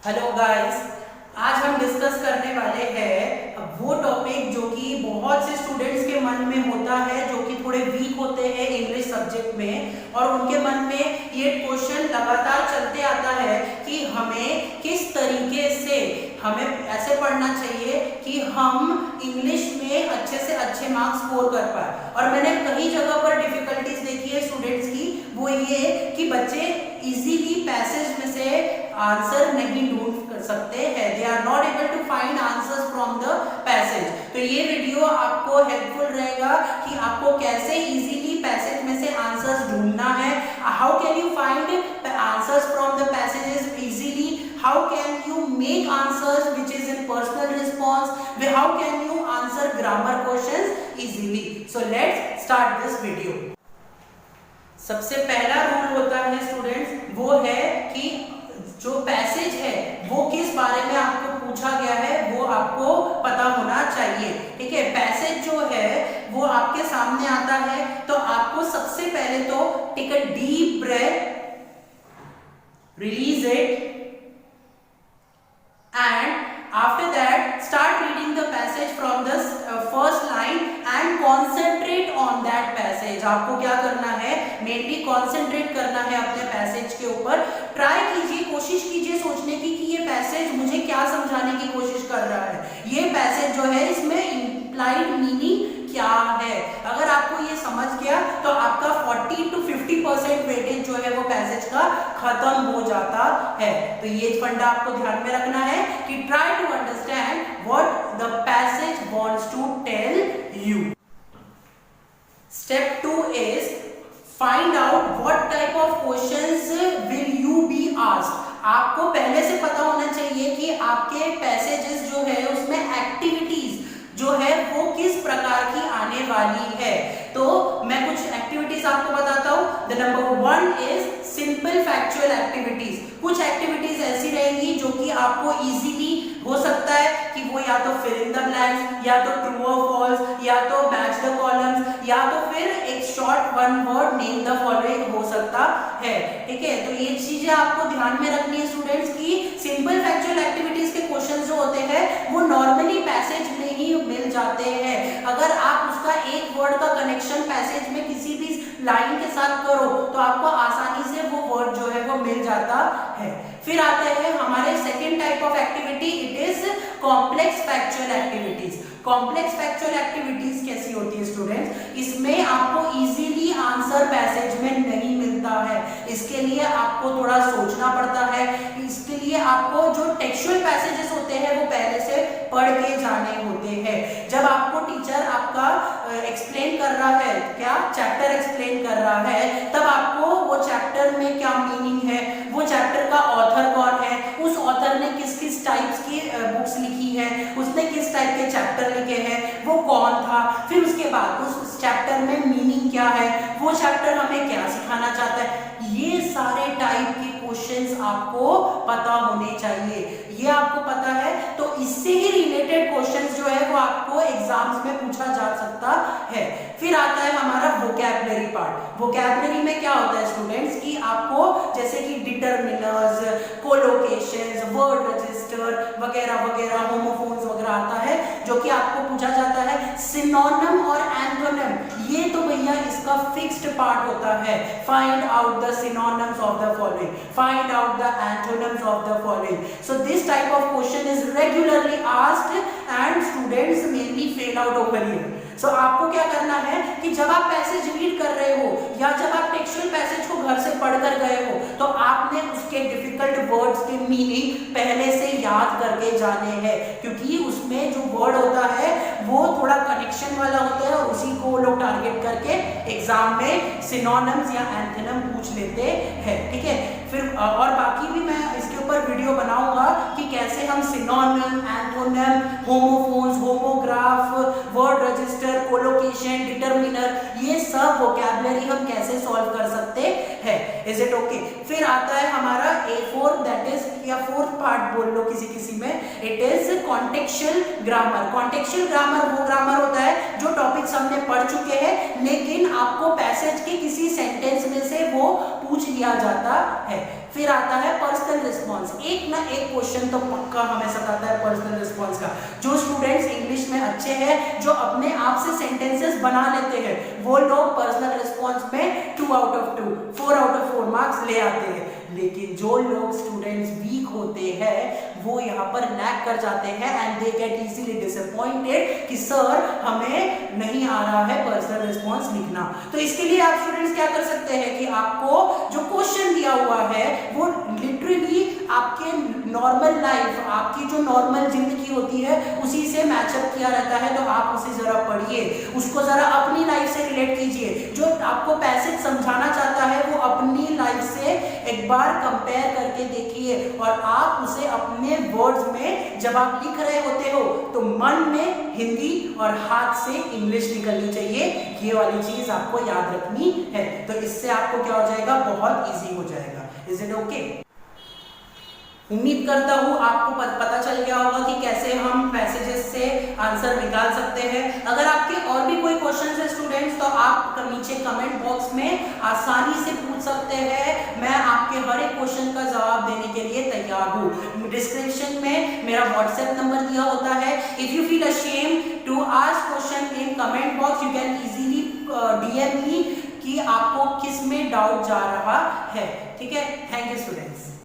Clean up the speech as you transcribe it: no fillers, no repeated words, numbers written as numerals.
Hello guys, आज हम discuss करने वाले हैं वो टॉपिक जो कि बहुत से स्टूडेंट्स के मन में होता है, जो कि थोड़े वीक होते हैं इंग्लिश सब्जेक्ट में, और उनके मन में ये क्वेश्चन लगातार चलते आता है कि हमें किस तरीके से हमें ऐसे पढ़ना चाहिए कि हम इंग्लिश में अच्छे से अच्छे मार्क्स स्कोर कर पाए। और मैंने कई जगह पर डिफिकल्टीज देखी है स्टूडेंट्स की, वो ये कि बच्चे इजीली पैसेज में से आंसर नहीं ढूंढ कर सकते हैं, they are not able to find answers from the passage. तो ये वीडियो आपको हेल्पफुल रहेगा कि आपको कैसे इजीली पैसेज में से आंसर्स ढूंढना है, how can you find answers from the passages easily, how can you make answers which is in personal response, how can you answer grammar questions easily. So let's start this video. सबसे पहला rule होता है students, वो है कि जो passage है वो किस बारे में आपको पूछा गया है वो आपको पता होना चाहिए। ठीक है, पैसेज जो है वो आपके सामने आता है तो आपको सबसे पहले तो take a deep breath, release it, and after that start reading the passage from the first line and concentrate on that passage। आपको क्या करना है, मेनली कंसंट्रेट करना है अपने पैसेज के ऊपर। ट्राई कीजिए, कोशिश कीजिए सोचने की कि ये पैसेज मुझे क्या समझाने की कोशिश कर रहा है, ये पैसेज जो है इसमें इंप्लाइड मीनिंग क्या है। अगर आपको ये समझ गया तो आपका 40 to 50% वेटेज जो है वो पैसेज का खत्म हो जाता है। तो ये फंडा आपको ध्यान में रखना है कि try to understand what the passage wants to tell you. Step 2 is find out what type of questions will you be asked. आपको पहले से पता होना चाहिए कि आपके पैसेजेस जो है उसमें एक्टिविटीज जो है वो किस प्रकार की आने वाली है। तो मैं कुछ एक्टिविटीज आपको बताता हूं। The number 1 is simple factual activities. कुछ एक्टिविटीज ऐसी रहेंगी जो कि आपको इजीली हो सकता है कि वो या तो फिल इन द ब्लैंक्स, या तो ट्रू और फॉल्स, या तो मैच द कॉलम्स, या तो फिर एक short one word name the following हो सकता है। ठीक है, तो ये चीजें आपको ध्यान में रखनी है स्टूडेंट्स की सिंपल फैक्चुअल एक्टिविटीज के क्वेश्चंस जो होते हैं वो नॉर्मली पैसेज में ही मिल जाते हैं। अगर आप उसका एक वर्ड का कनेक्शन पैसेज में किसी भी लाइन के साथ करो तो आपको आसानी से वो वर्ड जो है वो मिल जाता है। फिर आते हैं हमारे second type of activity, it is complex factual activities. Complex factual activities कैसी होती है स्टूडेंट्स, इसमें आपको इजीली आंसर पैसेज में नहीं मिलता है, इसके लिए आपको थोड़ा सोचना पड़ता है। इसके लिए आपको जो टेक्सचुअल पैसेजेस होते हैं वो पहले से पढ़ के जाने होते हैं। जब आपको टीचर आपका एक्सप्लेन कर रहा है, क्या चैप्टर एक्सप्लेन कर रहा है, तब आपको वो चैप्टर में क्या मीनिंग है, वो चैप्टर का ऑथर कौन है, उस ऑथर ने किस किस टाइप्स की बुक्स लिखी है, उसने किस टाइप के चैप्टर लिखे हैं, वो कौन था, फिर उसके बाद उस चैप्टर में मीनिंग क्या है, वो चैप्टर हमें क्या सिखाना चाहता है, ये सारे टाइप के क्वेश्चंस आपको पता होने चाहिए। ये आपको पता है तो इससे ही रिलेटेड क्वेश्चंस जो है वो आपको एग्जाम्स में पूछा जा सकता है। फिर आता है हमारा वोकैबुलरी पार्ट। वोकैबुलरी में क्या होता है स्टूडेंट्स कि आपको जैसे कि डिटरमिनर्स, कोलोकेशंस, वर्ड रजिस्टर वगैरह वगैरह, होमोफोन्स वगैरह आता है जो कि आपको पूछा जाता है। सिनोनिम और एंटोनिम, ये तो भैया इसका फिक्स्ड पार्ट होता है। Find out the synonyms of the following, find out the antonyms of the following. So this type of question is regularly asked and students mainly fail out over here. So आपको क्या करना है कि जब आप passage read कर रहे हो या जब आप टेक्सचुअल पैसेज को घर से पढ़कर गए हो तो आपने उसके डिफिकल्ट वर्ड्स के मीनिंग पहले से याद करके जाने हैं, क्योंकि उसमें जो वर्ड होता है वो थोड़ा कनेक्शन वाला होता है और उसी को लोग टारगेट करके एग्जाम में सिनोनिम्स या एंथोनिम पूछ लेते हैं। ठीक है, फिर और बाकी भी मैं इसके ऊपर वीडियो बनाऊंगा कि कैसे हम synonym, antonym, homophones, homograph, word register, collocation, determiner, ये सब वोकैबुलरी हम कैसे सॉल्व कर सकते हैं। Is it okay? फिर आता है हमारा A4, दैट इज या 4th पार्ट बोल लो किसी किसी में, it is contextual grammar. Contextual grammar वो ग्रामर होता है जो टॉपिक्स हमने पढ़ चुके हैं लेकिन आपको पैसेज के किसी सेंटेंस में से वो पूछ लिया जाता है। फिर आता है पर्सनल रिस्पॉन्स। एक ना एक क्वेश्चन तो पक्का हमें सताता है पर्सनल रिस्पॉन्स का। जो स्टूडेंट्स इंग्लिश में अच्छे हैं, जो अपने आप से सेंटेंसेस बना लेते हैं, वो लोग पर्सनल रिस्पॉन्स में 2 out of 2, 4 out of 4 marks ले आते हैं। लेकिन जो लोग स्टूडेंट्स वीक होते हैं वो यहाँ पर लैग कर जाते हैं and they get easily disappointed कि सर हमें नहीं आ रहा है पर्सनल रिस्पॉन्स लिखना। तो इसके लिए आप स्टूडेंट्स क्या कर सकते हैं कि आपको जो क्वेश्चन दिया हुआ है वो लिटरली आपके नॉर्मल लाइफ, आपकी जो नॉर्मल जिंदगी होती है उसी से मैचअप किया रहता है। तो आप उसे जरा पढ़िए, उसको जरा अपनी लाइफ से रिलेट कीजिए। जो आपको पैसेज समझाना चाहता है वो अपनी लाइफ से एक बार कंपेयर करके देखिए और आप उसे अपने वर्ड्स में जब आप लिख रहे होते हो तो मन में हिंदी और हाथ से इंग्लिश निकलनी चाहिए। ये वाली चीज आपको याद रखनी है। तो इससे आपको क्या हो जाएगा, बहुत इजी हो जाएगा। Is it okay? उम्मीद करता हूँ आपको पता चल गया होगा कि कैसे हम पैसेजेस से आंसर निकाल सकते हैं। अगर आपके और भी कोई क्वेश्चंस है स्टूडेंट्स तो आप नीचे कमेंट बॉक्स में आसानी से पूछ सकते हैं। मैं आपके हर एक क्वेश्चन का जवाब देने के लिए तैयार हूँ। डिस्क्रिप्शन में मेरा व्हाट्सएप नंबर दिया होता है। If you feel ashamed to ask question in comment box you can easily DM me कि आपको किस में डाउट जा रहा है। ठीक है, थैंक यू स्टूडेंट्स।